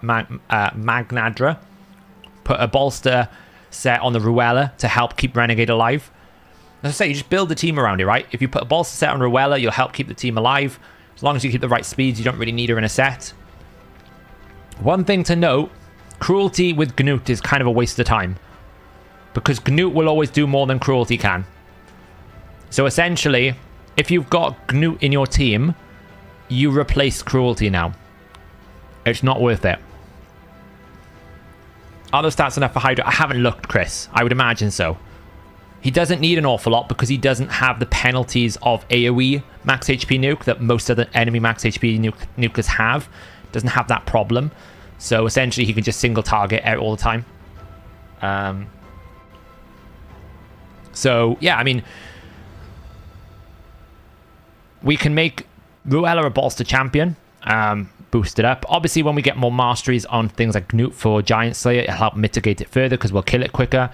Put a bolster set on the Ruella to help keep Renegade alive. As I say, you just build the team around it, right? If you put a bolster set on Ruella, you'll help keep the team alive. As long as you keep the right speeds, you don't really need her in a set. One thing to note, Cruelty with Gnut is kind of a waste of time. Because Gnut will always do more than Cruelty can. So essentially, if you've got Gnut in your team, you replace Cruelty now. It's not worth it. Are those stats enough for Hydra? I haven't looked, Chris. I would imagine so. He doesn't need an awful lot because he doesn't have the penalties of AoE max HP nuke that most of the enemy max HP nukers have. Doesn't have that problem. So essentially he can just single target out all the time. So yeah, I mean, we can make Ruella a bolster champion. Boost it up. Obviously, when we get more masteries on things like Gnut for Giant Slayer, it'll help mitigate it further because we'll kill it quicker.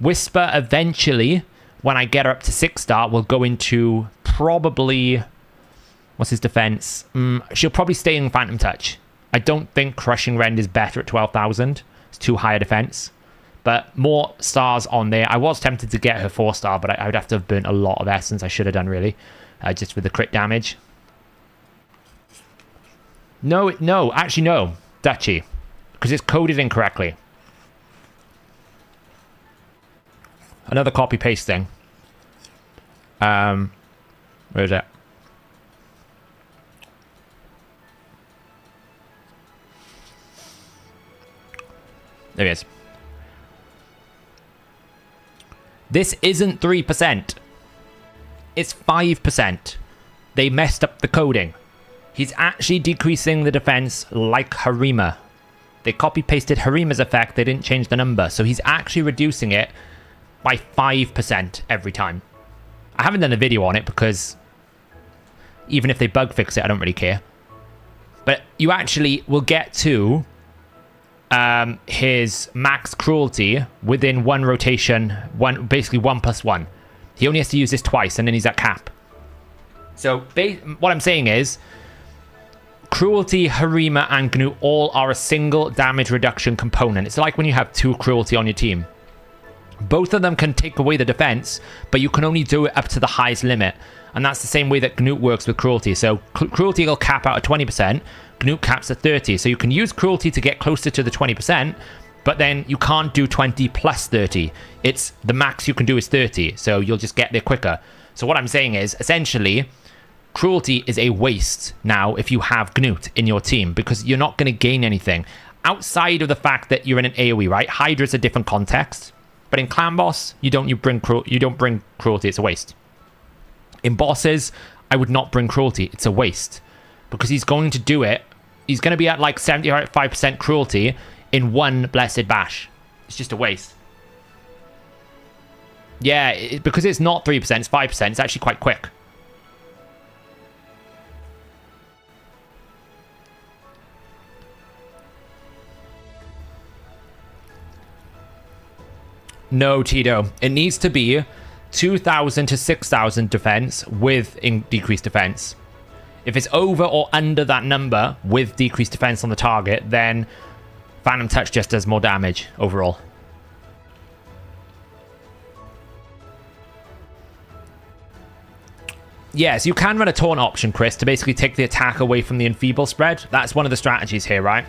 Whisper, eventually, when I get her up to 6-star, will go into probably... What's his defense? She'll probably stay in Phantom Touch. I don't think Crushing Rend is better at 12,000. It's too high a defense. But more stars on there. I was tempted to get her 4-star, but I would have to have burnt a lot of essence. I should have done, really. Just with the crit damage. No, actually no, Dutchy, because it's coded incorrectly. Another copy paste thing. Where is it? There it is. This isn't 3%. It's 5%. They messed up the coding. He's actually decreasing the defense like Harima. They copy-pasted Harima's effect. They didn't change the number. So he's actually reducing it by 5% every time. I haven't done a video on it because even if they bug fix it, I don't really care. But you actually will get to his max cruelty within one rotation, basically 1+1. He only has to use this twice and then he's at cap. So what I'm saying is, Cruelty, Harima, and Gnut all are a single damage reduction component. It's like when you have 2 Cruelty on your team. Both of them can take away the defense, but you can only do it up to the highest limit. And that's the same way that Gnut works with Cruelty. So Cruelty will cap out at 20%, Gnut caps at 30%. So you can use Cruelty to get closer to the 20%, but then you can't do 20 plus 30. It's the max you can do is 30, so you'll just get there quicker. So what I'm saying is, essentially, Cruelty is a waste now if you have Gnut in your team because you're not going to gain anything. Outside of the fact that you're in an AoE, right? Hydra's a different context. But in Clan Boss, you don't bring Cruelty, it's a waste. In bosses, I would not bring Cruelty, it's a waste. Because he's going to do it, he's going to be at like 75% Cruelty in one Blessed Bash. It's just a waste. Yeah, because it's not 3%, it's 5%, it's actually quite quick. No, Tito. It needs to be 2,000 to 6,000 defense with decreased defense. If it's over or under that number with decreased defense on the target, then Phantom Touch just does more damage overall. Yes, you can run a taunt option, Chris, to basically take the attack away from the enfeeble spread. That's one of the strategies here, right?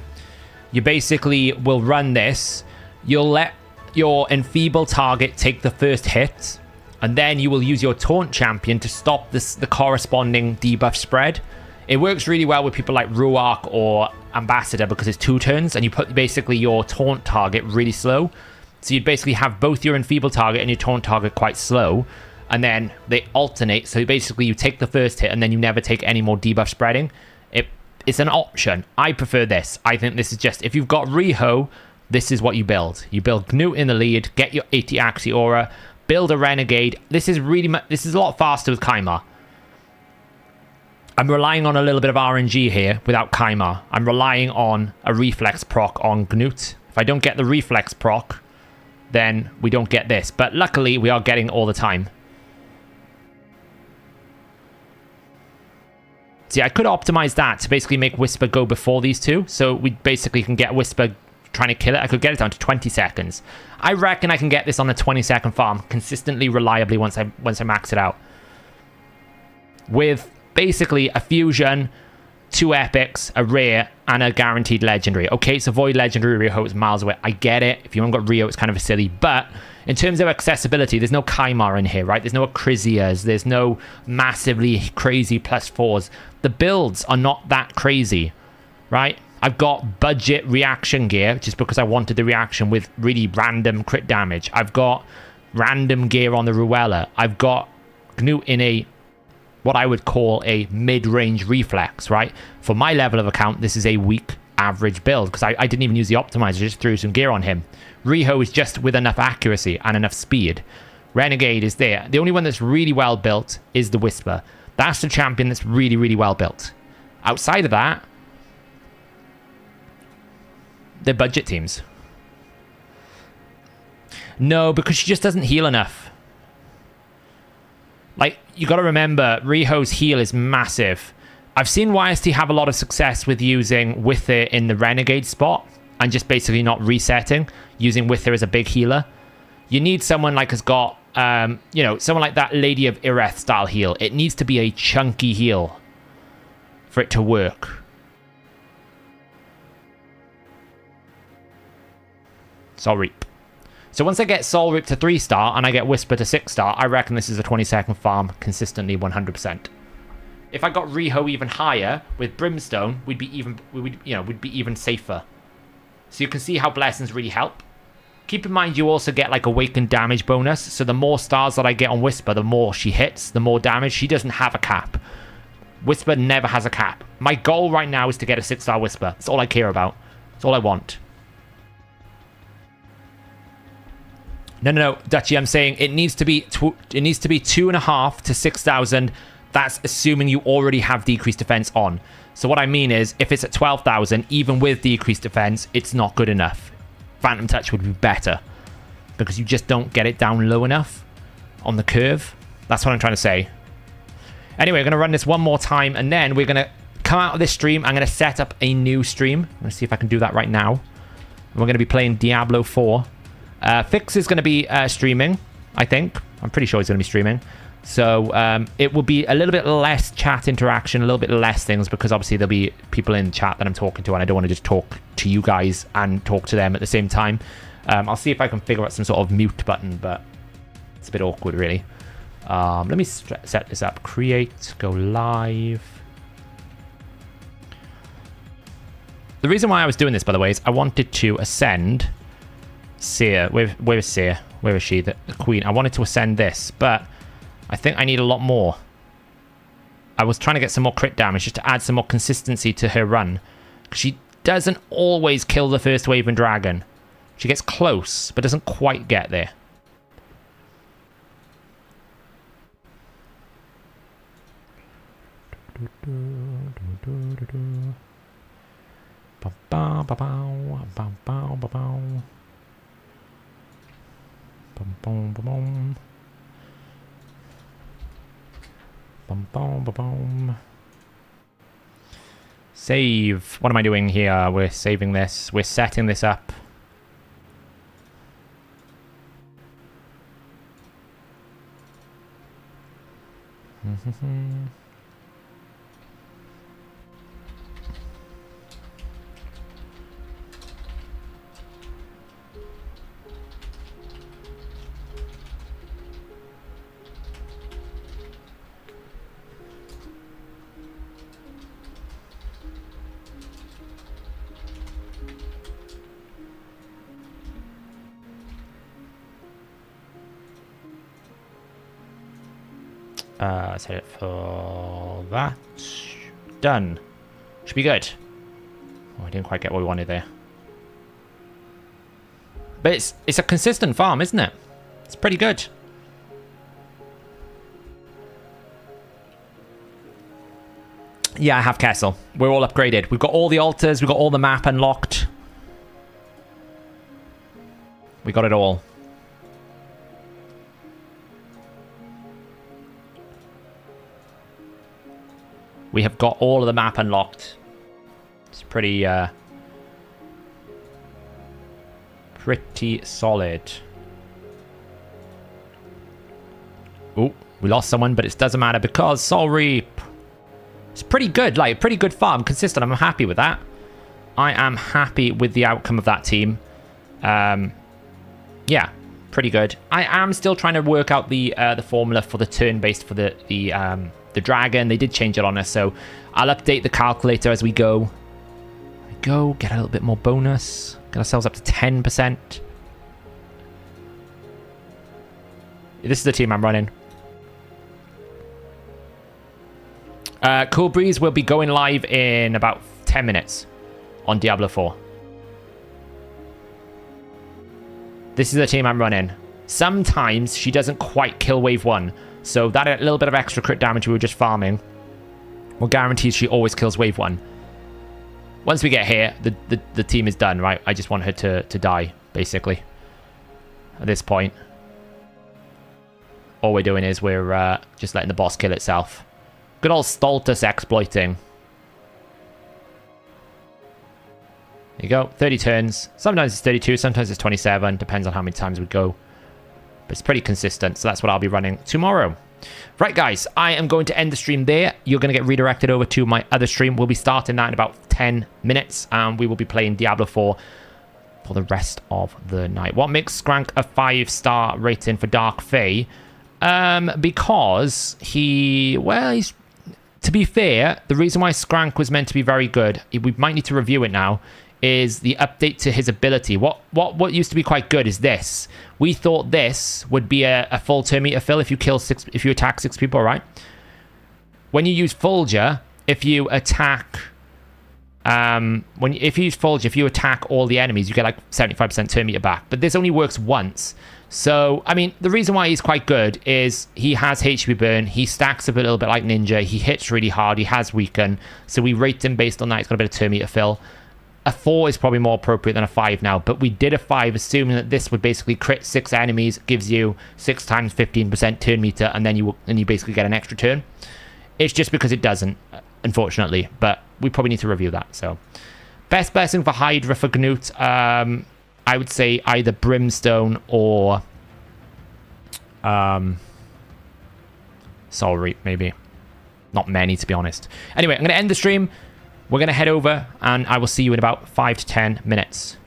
You basically will run this. You'll let your enfeeble target take the first hit, and then you will use your taunt champion to stop the corresponding debuff spread. It works really well with people like Ruark or Ambassador because it's 2 turns, and you put basically your taunt target really slow. So you'd basically have both your enfeeble target and your taunt target quite slow, and then they alternate. So basically you take the first hit and then you never take any more debuff spreading. It's an option. I prefer this. I think this is just, if you've got Riho, this is what you build. You build Gnut in the lead, get your 80 Axie Aura, build a Renegade. This is a lot faster with Kaimar. I'm relying on a little bit of RNG here without Kaimar. I'm relying on a reflex proc on Gnut. If I don't get the reflex proc, then we don't get this. But luckily, we are getting it all the time. See, I could optimize that to basically make Whisper go before these two. So we basically can get Whisper trying to kill it. I could get it down to 20 seconds. I reckon I can get this on a 20-second farm consistently, reliably once I max it out. With basically a fusion, 2 epics, a rare, and a guaranteed legendary. Okay, so Void Legendary Rio is miles away. I get it. If you haven't got Rio, it's kind of a silly. But in terms of accessibility, there's no Kaimar in here, right? There's no Acrisias. There's no massively crazy +4s. The builds are not that crazy, right? I've got budget reaction gear, just because I wanted the reaction with really random crit damage. I've got random gear on the Ruella. I've got Gnut in a what I would call a mid-range reflex, right? For my level of account, this is a weak average build, because I didn't even use the optimizer, just threw some gear on him. Riho is just with enough accuracy and enough speed. Renegade is there. The only one that's really well built is the Whisper. That's the champion that's really, really well built. Outside of that, they're budget teams. No, because she just doesn't heal enough. Like, you got to remember, Riho's heal is massive. I've seen YST have a lot of success with using Wither in the Renegade spot and just basically not resetting, using Wither as a big healer. You need someone like has got, you know, someone like that Lady of Ireth style heal. It needs to be a chunky heal for it to work. Soul Reap. So once I get Soul Reap to 3-star and I get Whisper to 6-star, I reckon this is a 20-second farm consistently 100%. If I got Riho even higher with Brimstone, we'd be even safer. So you can see how blessings really help. Keep in mind you also get like awakened damage bonus, so the more stars that I get on Whisper, the more she hits, the more damage. She doesn't have a cap. Whisper never has a cap. My goal right now is to get a 6-star Whisper. That's all I care about. That's all I want. No, Dutchy, I'm saying it needs to be 2.5 to 6,000. That's assuming you already have decreased defense on. So what I mean is, if it's at 12,000, even with decreased defense, it's not good enough. Phantom Touch would be better, because you just don't get it down low enough on the curve. That's what I'm trying to say. Anyway, we're going to run this one more time, and then we're going to come out of this stream. I'm going to set up a new stream. I'm going to see if I can do that right now. And we're going to be playing Diablo 4. Fix is going to be streaming, I think. I'm pretty sure he's going to be streaming. So it will be a little bit less chat interaction, a little bit less things, because obviously there'll be people in chat that I'm talking to, and I don't want to just talk to you guys and talk to them at the same time. I'll see if I can figure out some sort of mute button, but it's a bit awkward, really. Let me set this up. Create, go live. The reason why I was doing this, by the way, is I wanted to ascend Seer. Where is Seer? Where is she? The queen. I wanted to ascend this, but I think I need a lot more. I was trying to get some more crit damage just to add some more consistency to her run. She doesn't always kill the first wave and dragon. She gets close, but doesn't quite get there. Save. What am I doing here? We're saving this. We're setting this up. Set it for that. Done. Should be good. Oh, I didn't quite get what we wanted there. But it's a consistent farm, isn't it? It's pretty good. Yeah, I have Kessel. We're all upgraded. We've got all the altars. We've got all the map unlocked. We got it all. we have got all of the map unlocked. It's pretty solid. Oh, we lost someone, but it doesn't matter because Soul Reap. It's pretty good, like pretty good farm, consistent. I'm happy with that. I am happy with the outcome of that team. Yeah, pretty good. I am still trying to work out the formula for the turn-based for the dragon. They did change it on us, so I'll update the calculator as we go. There we go, get a little bit more bonus. Get ourselves up to 10%. This is the team I'm running. Cool Breeze will be going live in about 10 minutes on Diablo 4. This is the team I'm running. Sometimes she doesn't quite kill wave 1. So that little bit of extra crit damage we were just farming will guarantee she always kills wave 1. Once we get here, the team is done, right? I just want her to die, basically. At this point. All we're doing is we're just letting the boss kill itself. Good old Stultus exploiting. There you go, 30 turns. Sometimes it's 32, sometimes it's 27. Depends on how many times we go. But it's pretty consistent, so that's what I'll be running tomorrow. Right, guys, I am going to end the stream there. You're going to get redirected over to my other stream. We'll be starting that in about 10 minutes, and we will be playing Diablo 4 for the rest of the night. What makes Skrank a 5-star rating for Dark Fae? Because he's... To be fair, the reason why Skrank was meant to be very good, we might need to review it now, is the update to his ability. What used to be quite good is this. We thought this would be a full turn meter fill if you attack 6 people, right? When you use Fulgur, if you attack if you attack all the enemies, you get like 75% turn meter back. But this only works once. So, I mean, the reason why he's quite good is he has HP burn, he stacks up a little bit like Ninja, he hits really hard, he has weaken, so we rate him based on that. He's got a bit of turn meter fill. A 4 is probably more appropriate than a 5 now, but we did a 5 assuming that this would basically crit 6 enemies, gives you 6 times 15% turn meter, and then you basically get an extra turn. It's just because it doesn't, unfortunately, but we probably need to review that. So, best blessing for Hydra for Gnut. I would say either Brimstone or Soul Reap, maybe. Not many, to be honest. Anyway, I'm going to end the stream. We're going to head over, and I will see you in about 5 to 10 minutes.